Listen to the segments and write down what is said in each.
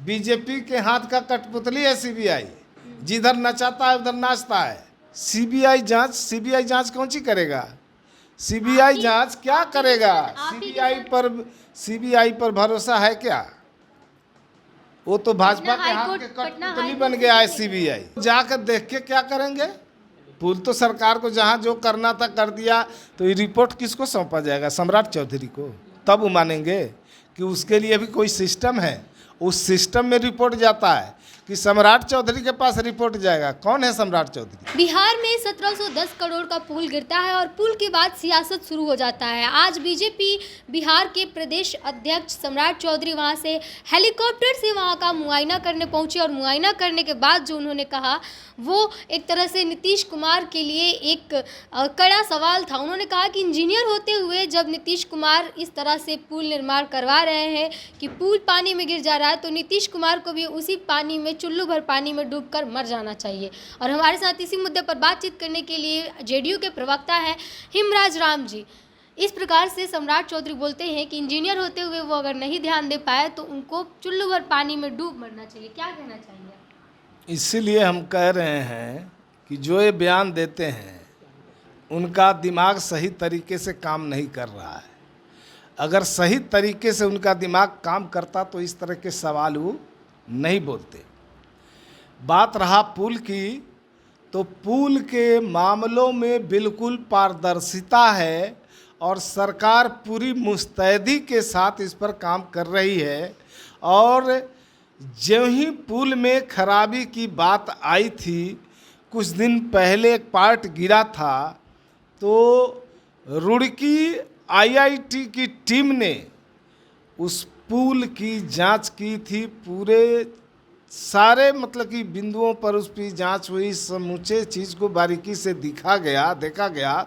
BJP के हाथ का कठपुतली है सीबीआई, जिधर नचाता है उधर नाचता है। सीबीआई जांच कौन सी करेगा? सीबीआई जांच क्या करेगा? सीबीआई पर भरोसा है क्या? वो तो भाजपा के हाथ के कठपुतली बन गया है सीबीआई। जाकर देख के क्या करेंगे? पुल तो सरकार को जहाँ जो करना था कर दिया, तो ये रिपोर्ट किसको सौंपा जाएगा? सम्राट चौधरी को। तब वो मानेंगे कि उसके लिए भी कोई सिस्टम है। उस सिस्टम में रिपोर्ट जाता है कि सम्राट चौधरी के पास रिपोर्ट जाएगा। कौन है सम्राट चौधरी? बिहार में 1710 करोड़ का पुल गिरता है और पुल के बाद सियासत शुरू हो जाता है। आज बीजेपी बिहार के प्रदेश अध्यक्ष सम्राट चौधरी वहां से हेलीकॉप्टर से वहां का मुआयना करने पहुंचे और मुआयना करने के बाद जो उन्होंने कहा वो एक तरह से नीतीश कुमार के लिए एक कड़ा सवाल था। उन्होंने कहा कि इंजीनियर होते हुए जब नीतीश कुमार इस तरह से पुल निर्माण करवा रहे हैं कि पुल पानी में गिर जा रहा है, तो नीतीश कुमार को भी उसी पानी में, चुल्लू भर पानी में डूबकर मर जाना चाहिए। और हमारे साथ इसी मुद्दे पर बातचीत करने के लिए जेडीयू के प्रवक्ता हैं हिमराज राम जी। इस प्रकार से सम्राट चौधरी बोलते हैं कि इंजीनियर होते हुए वो अगर नहीं ध्यान दे पाए तो उनको चुल्लू भर पानी में डूब मरना चाहिए। क्या कहना चाहिए? इसीलिए हम कह रहे हैं कि जो ये बयान देते हैं उनका दिमाग सही तरीके से काम नहीं कर रहा है। अगर सही तरीके से उनका दिमाग काम करता तो इस तरह के सवाल वो नहीं बोलते। बात रहा पुल की, तो पुल के मामलों में बिल्कुल पारदर्शिता है और सरकार पूरी मुस्तैदी के साथ इस पर काम कर रही है। और जो ही पुल में खराबी की बात आई थी, कुछ दिन पहले एक पार्ट गिरा था, तो रुड़की आईआईटी की टीम ने उस पुल की जांच की थी। पूरे सारे मतलब कि बिंदुओं पर उस पर जांच हुई, समूचे चीज़ को बारीकी से देखा गया।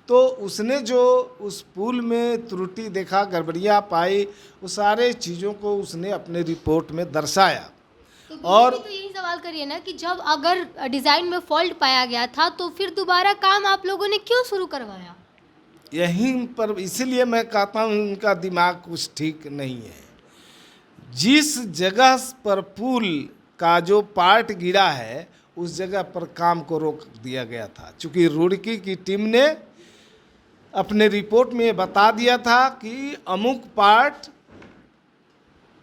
तो उसने जो उस पुल में त्रुटि देखा, गड़बड़ियाँ पाई, वो सारे चीज़ों को उसने अपने रिपोर्ट में दर्शाया। तो और तो यही सवाल करिए ना कि जब अगर डिज़ाइन में फॉल्ट पाया गया था तो फिर दोबारा काम आप लोगों ने क्यों शुरू करवाया? यहीं पर इसीलिए मैं कहता हूँ उनका दिमाग कुछ ठीक नहीं है। जिस जगह पर पुल का जो पार्ट गिरा है उस जगह पर काम को रोक दिया गया था, चूँकि रुड़की की टीम ने अपने रिपोर्ट में बता दिया था कि अमुक पार्ट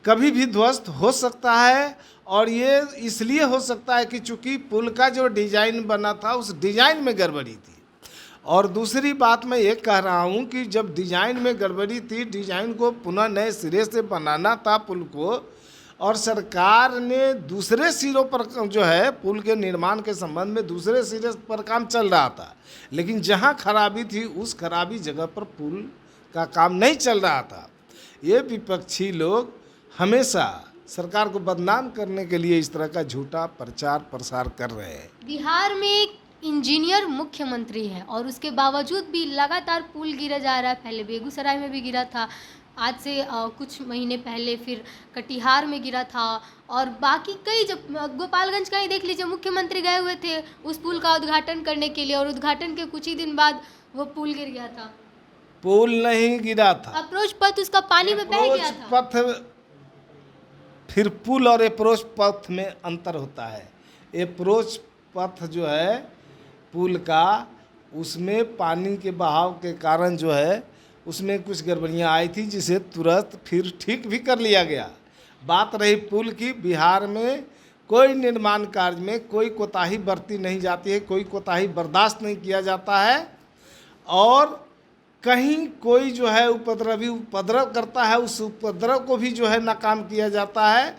कभी भी ध्वस्त हो सकता है। और ये इसलिए हो सकता है कि चूँकि पुल का जो डिज़ाइन बना था उस डिज़ाइन में गड़बड़ी थी। और दूसरी बात मैं ये कह रहा हूँ कि जब डिज़ाइन में गड़बड़ी थी, डिज़ाइन को पुनः नए सिरे से बनाना था पुल को, और सरकार ने दूसरे सिरों पर जो है पुल के निर्माण के संबंध में दूसरे सिरे पर काम चल रहा था, लेकिन जहाँ खराबी थी उस खराबी जगह पर पुल का काम नहीं चल रहा था। ये विपक्षी लोग हमेशा सरकार को बदनाम करने के लिए इस तरह का झूठा प्रचार प्रसार कर रहे हैं। बिहार में एक इंजीनियर मुख्यमंत्री है और उसके बावजूद भी लगातार पुल गिरा जा रहा है। पहले बेगूसराय में भी गिरा था, आज से कुछ महीने पहले फिर कटिहार में गिरा था, और बाकी कई, जब गोपालगंज का ही देख लीजिए, मुख्यमंत्री गए हुए थे उस पुल का उद्घाटन करने के लिए और उद्घाटन के कुछ ही दिन बाद वो पुल गिर गया था। पुल नहीं गिरा था, अप्रोच पथ उसका पानी में बह गया था। पथ, फिर पुल और अप्रोच पथ में अंतर होता है। अप्रोच पथ जो है पुल का, उसमें पानी के बहाव के कारण जो है उसमें कुछ गड़बड़ियाँ आई थी, जिसे तुरंत फिर ठीक भी कर लिया गया। बात रही पुल की, बिहार में कोई निर्माण कार्य में कोई कोताही बरती नहीं जाती है, कोई कोताही बर्दाश्त नहीं किया जाता है। और कहीं कोई जो है उपद्रव करता है, उस उपद्रव को भी जो है नाकाम किया जाता है।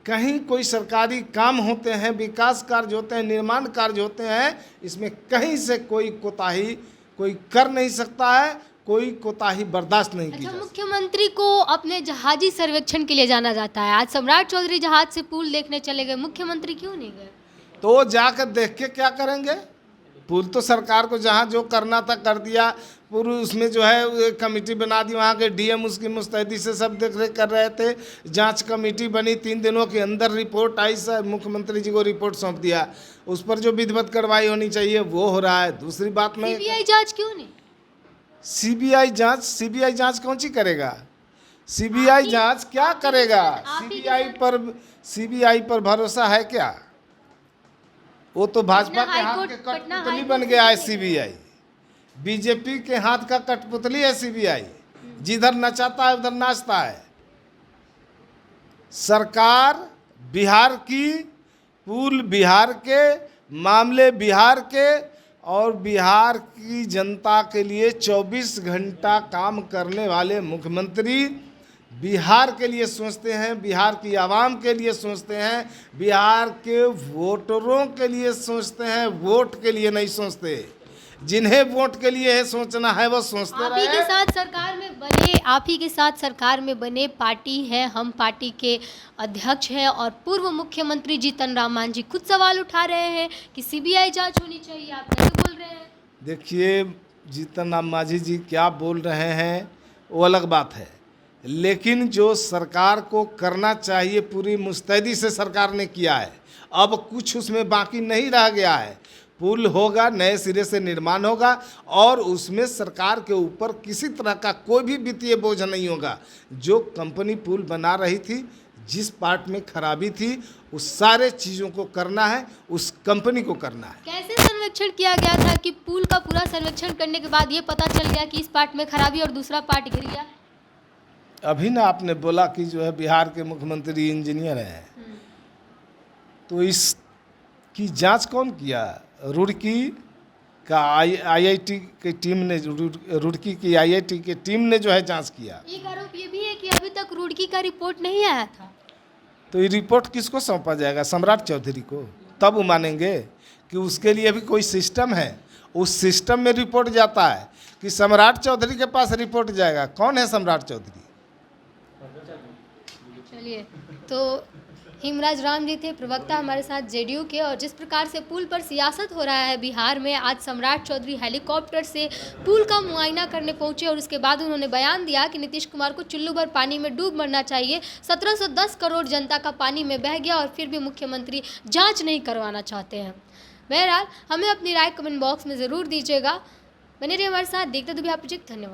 कहीं कोई सरकारी काम होते हैं, विकास कार्य होते हैं, निर्माण कार्य होते हैं, इसमें कहीं से कोई कोताही कोई कर नहीं सकता है, कोई कोताही बर्दाश्त नहीं की जाती। मुख्यमंत्री को अपने जहाजी सर्वेक्षण के लिए जाना जाता है। आज सम्राट चौधरी जहाज से पुल देखने चले गए, मुख्यमंत्री क्यों नहीं गए? तो जाकर देख के क्या करेंगे? पुल तो सरकार को जहाँ जो करना था कर दिया। पूरी उसमें जो है कमेटी बना दी, वहाँ के डीएम उसकी मुस्तैदी से सब देख रेख कर रहे थे। जांच कमेटी बनी, 3 दिनों के अंदर रिपोर्ट आई, सर मुख्यमंत्री जी को रिपोर्ट सौंप दिया। उस पर जो विधिवत कार्रवाई होनी चाहिए वो हो रहा है। दूसरी बात में सीबीआई जांच क्यों नहीं? सीबीआई जांच कौन सी करेगा? सीबीआई जांच क्या करेगा? सीबीआई पर भरोसा है क्या? वो तो भाजपा पटना के हाथ हाईकोर्ट- के पटना कठपुतली हाईकोर्ट बन से गया है नहीं सीबीआई। बीजेपी के हाथ का कठपुतली है सीबीआई, जिधर नचाता है उधर नाचता है। सरकार बिहार की, पूल बिहार के, मामले बिहार के और बिहार की जनता के लिए 24 घंटा काम करने वाले मुख्यमंत्री बिहार के लिए सोचते हैं, बिहार की आवाम के लिए सोचते हैं, बिहार के वोटरों के लिए सोचते हैं, वोट के लिए नहीं सोचते। जिन्हें वोट के लिए है सोचना है वो सोचते आप ही के रहे। साथ सरकार में बने, आप ही के साथ सरकार में बने पार्टी है, हम पार्टी के अध्यक्ष हैं और पूर्व मुख्यमंत्री जीतन राम मांझी खुद सवाल उठा रहे हैं कि सीबीआई जांच होनी चाहिए। आप कैसे बोल रहे हैं? देखिए, जीतन राम मांझी जी क्या बोल रहे हैं वो अलग बात है, लेकिन जो सरकार को करना चाहिए पूरी मुस्तैदी से सरकार ने किया है। अब कुछ उसमें बाकी नहीं रह गया है। पुल होगा, नए सिरे से निर्माण होगा और उसमें सरकार के ऊपर किसी तरह का कोई भी वित्तीय बोझ नहीं होगा। जो कंपनी पुल बना रही थी, जिस पार्ट में खराबी थी, उस सारे चीज़ों को करना है, उस कंपनी को करना है। कैसे सर्वेक्षण किया गया था कि पुल का पूरा सर्वेक्षण करने के बाद ये पता चल गया कि इस पार्ट में खराबी और दूसरा पार्ट गिर गया? अभी ना आपने बोला कि जो है बिहार के मुख्यमंत्री इंजीनियर हैं, तो इसकी जांच कौन किया? रुड़की का आईआईटी की टीम ने, रुड़की की आईआईटी की टीम ने जो है जांच किया। एक आरोप ये भी है कि अभी तक रुड़की का रिपोर्ट नहीं आया था। तो ये रिपोर्ट किसको सौंपा जाएगा? सम्राट चौधरी को। तब वो मानेंगे कि उसके लिए भी कोई सिस्टम है। उस सिस्टम में रिपोर्ट जाता है कि सम्राट चौधरी के पास रिपोर्ट जाएगा। कौन है सम्राट चौधरी? चलिए, तो हिमराज राम जी थे प्रवक्ता हमारे साथ जेडीयू के। और जिस प्रकार से पुल पर सियासत हो रहा है बिहार में, आज सम्राट चौधरी हेलीकॉप्टर से पुल का मुआयना करने पहुंचे और उसके बाद उन्होंने बयान दिया कि नीतीश कुमार को चुल्लू भर पानी में डूब मरना चाहिए। 1710 करोड़ जनता का पानी में बह गया और फिर भी मुख्यमंत्री जाँच नहीं करवाना चाहते हैं। बहरहाल, हमें अपनी राय कमेंट बॉक्स में ज़रूर दीजिएगा। बने रहिए हमारे साथ, देखते तो बिहार प्रोजेक्ट। धन्यवाद।